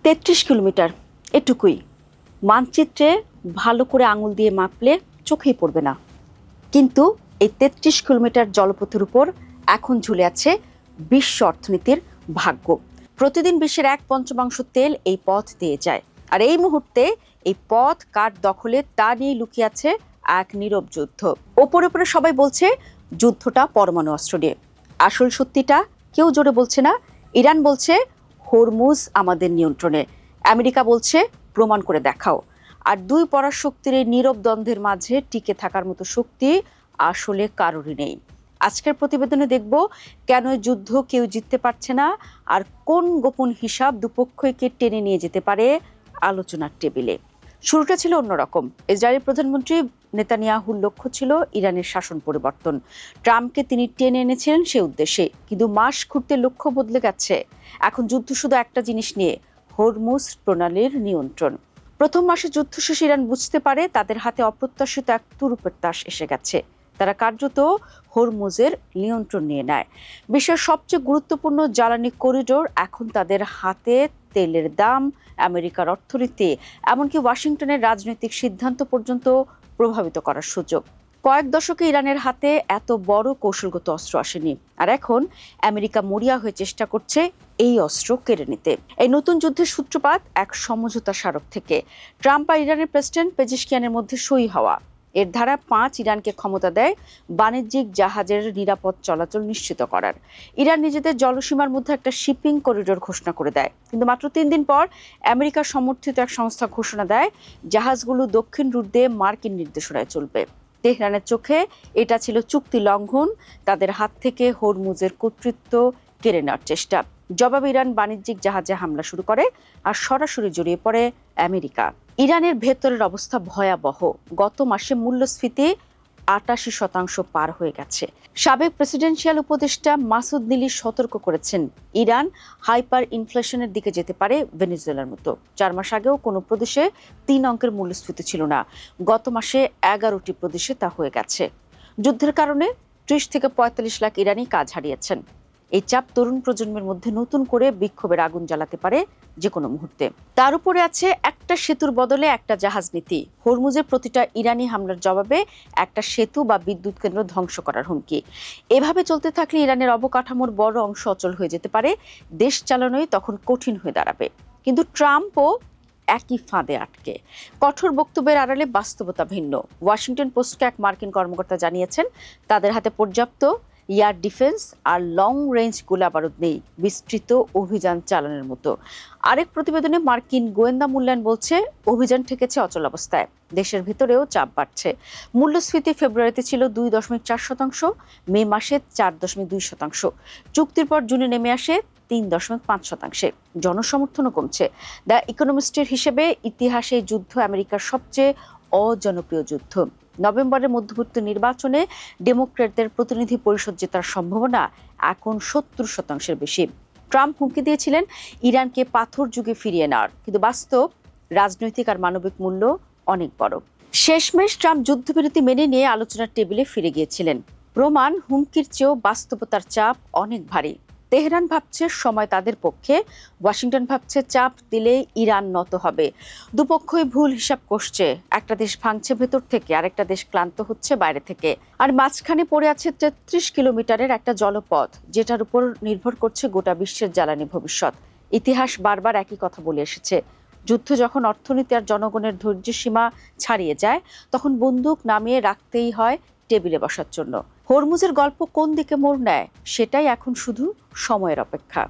৩৩ kilometre, এটুকুই। মানচিত্রে ভালো করে আঙুল দিয়ে মাপলে চোখেই পড়বে না, কিন্তু এই ৩৩ কিলোমিটার জলপথের উপর এখন ঝুলে আছে বিশ্ব অর্থনীতির ভাগ্য। প্রতিদিন বিশ্বের 1/5 তেল এই পথ দিয়ে যায়, আর এই মুহূর্তে এই পথ কার দখলে তা নিয়ে লুকিয়ে আছে এক নীরব যুদ্ধ। ওপরে ওপরে সবাই বলছে যুদ্ধটা পরমাণু অস্ত্র নিয়ে, আসল সত্যিটা কেউ জোরে বলছে না। ইরান বলছে হরমুজ আমাদের নিয়ন্ত্রণে, আমেরিকা বলছে প্রমাণ করে দেখাও। আর দুই পরাশক্তির এই নীরব দ্বন্দ্বের মাঝে টিকে থাকার মতো শক্তি আসলে কারোরই নেই। আজকের প্রতিবেদনে দেখব কেন এই যুদ্ধ কেউ জিততে পারছে না, আর কোন গোপন হিসাব দুপক্ষকে টেনে নিয়ে যেতে পারে আলোচনার টেবিলে। শুরুটা ছিল অন্যরকম। ইসরায়েলের প্রধানমন্ত্রী নেতানিয়াহুর লক্ষ্য ছিল ইরানের শাসন পরিবর্তন। ট্রাম্পকে তিনি টেনে এনেছিলেন সে উদ্দেশ্যে, কিন্তু মাস ঘুরতে লক্ষ্য বদলে গেছে। এখন যুদ্ধ শুধু একটা জিনিস নিয়ে, হরমুজ প্রণালীর নিয়ন্ত্রণ। প্রথম মাসে যুদ্ধ শেষে ইরান বুঝতে পারে তাদের হাতে অপ্রত্যাশিত এক তুরুপের তাস এসে গেছে। তারা কার্যত হরমুজের নিয়ন্ত্রণ নিয়ে নেয়। বিশ্বের সবচেয়ে গুরুত্বপূর্ণ জ্বালানি করিডোর এখন তাদের হাতে। তেলের দাম, আমেরিকার অর্থনীতি, এমনকি ওয়াশিংটনের রাজনৈতিক সিদ্ধান্ত পর্যন্ত প্রভাবিত করার সুযোগ। কয়েক দশকে ইরানের হাতে এত বড় কৌশলগত অস্ত্র আসেনি, আর এখন আমেরিকা মরিয়া হয়ে চেষ্টা করছে এই অস্ত্র কেড়ে নিতে। এই নতুন যুদ্ধের সূত্রপাত এক সমঝোতা স্মারক থেকে, ট্রাম্প আর ইরানের প্রেসিডেন্ট পেজিশকিয়ানের মধ্যে সই হওয়া। এর ধারা 5 ইরানকে ক্ষমতা দেয় বাণিজ্যিক জাহাজের নিরাপদ চলাচল নিশ্চিত করার। ইরান নিজেদের জলসীমার মধ্যে একটা শিপিং করিডোর ঘোষণা করে দেয়, কিন্তু মাত্র 3 দিন পর আমেরিকা সমর্থিত এক সংস্থা ঘোষণা দেয় জাহাজগুলো দক্ষিণ রুট দিয়ে মার্কিন নির্দেশনায় চলবে। তেহরানের চোখে এটা ছিল চুক্তি লঙ্ঘন, তাদের হাত থেকে হরমুজের কর্তৃত্ব কেড়ে নেওয়ার চেষ্টা। জবাবে ইরান বাণিজ্যিক জাহাজে হামলা শুরু করে, আর সরাসরি জড়িয়ে পড়ে আমেরিকা। ইরানের ভেতরের অবস্থা ভয়াবহ। গত মাসে মূল্যস্ফীতি ৮৮% পার হয়ে গেছে। সাবেক প্রেসিডেন্সিয়াল উপদেষ্টা মাসুদ নিলি সতর্ক করেছেন, ইরান হাইপার ইনফ্লেশনের দিকে যেতে পারে ভেনেজুয়েলার মতো। 4 মাস আগেও কোনো প্রদেশে 3 অঙ্কের মূল্যস্ফীতি ছিল না, গত মাসে 11টি প্রদেশে তা হয়ে গেছে। যুদ্ধের কারণে 30 থেকে 45 লাখ ইরানি কাজ হারিয়েছেন। এই চাপ তরুণ প্রজন্মের মধ্যে নতুন করে বিক্ষোভের আগুন জ্বালাতে পারে যে কোনো মুহূর্তে। তার উপরে আছে একটা সেতুর বদলে একটা জাহাজ নীতি। হরমুজের প্রতিটা ইরানি হামলার জবাবে একটা সেতু বা বিদ্যুৎ কেন্দ্র ধ্বংস করার হুমকি। এভাবে চলতে থাকলে ইরানের অবকাঠামোর বড় অংশ অচল হয়ে যেতে পারে, দেশ চালানোই তখন কঠিন হয়ে দাঁড়াবে। কিন্তু ট্রাম্পও একই ফাঁদে আটকে। কঠোর বক্তব্যের আড়ালে বাস্তবতা ভিন্ন। ওয়াশিংটন পোস্টকে এক মার্কিন কর্মকর্তা জানিয়েছেন, তাদের হাতে পর্যাপ্ত এয়ার ডিফেন্স আর লং রেঞ্জ গোলাবারুদ নেই বিস্তৃত অভিযান চালানোর মতো। আরেক প্রতিবেদনে মার্কিন গোয়েন্দা মূল্যায়ন বলছে অভিযান ঠেকেছে অচলাবস্থায়। দেশের ভিতরেও চাপ বাড়ছে। মূল্যস্ফীতি ফেব্রুয়ারিতে ছিল 2.4%, মে মাসে 4.2%। চুক্তির পর জুনে নেমে আসে 3.5%। জনসমর্থনও কমছে। দ্য ইকোনমিস্টের হিসেবে ইতিহাসে যুদ্ধ আমেরিকার সবচেয়ে অজনপ্রিয় যুদ্ধ। নভেম্বরের মধ্যবর্তী নির্বাচনে ডেমোক্র্যাটদের প্রতিনিধি পরিষদ জেতার সম্ভাবনা এখন 70% বেশি। ট্রাম্প হুমকি দিয়েছিলেন ইরানকে পাথর যুগে ফিরিয়ে নেওয়ার, কিন্তু বাস্তব রাজনৈতিক আর মানবিক মূল্য অনেক বড়। শেষমেশ ট্রাম্প যুদ্ধবিরতি মেনে নিয়ে আলোচনার টেবিলে ফিরে গিয়েছিলেন। প্রমাণ হুমকির চেয়েও বাস্তবতার চাপ অনেক ভারী। তেহরান ভাবছে সময় তাদের পক্ষে, ওয়াশিংটন ভাবছে চাপ দিলে ইরান নত হবে। দুপক্ষই ভুল হিসাব কষছে। একটা দেশ ভাঙছে ভেতর থেকে, আরেকটা দেশ ক্লান্ত হচ্ছে বাইরে থেকে। আর মাঝখানে পড়ে আছে 33 কিলোমিটারের একটা জলপথ, যেটার উপর নির্ভর করছে গোটা বিশ্বের জ্বালানি ভবিষ্যৎ। ইতিহাস বারবার একই কথা বলে এসেছে, যুদ্ধ যখন অর্থনীতি আর জনগণের ধৈর্যের সীমা ছাড়িয়ে যায়, তখন বন্দুক নামিয়ে রাখতেই হয় টেবিলে বসার জন্য। হরমুজের গল্প কোন দিকে মোড় নেয়, সেটাই এখন শুধু সময়ের অপেক্ষা।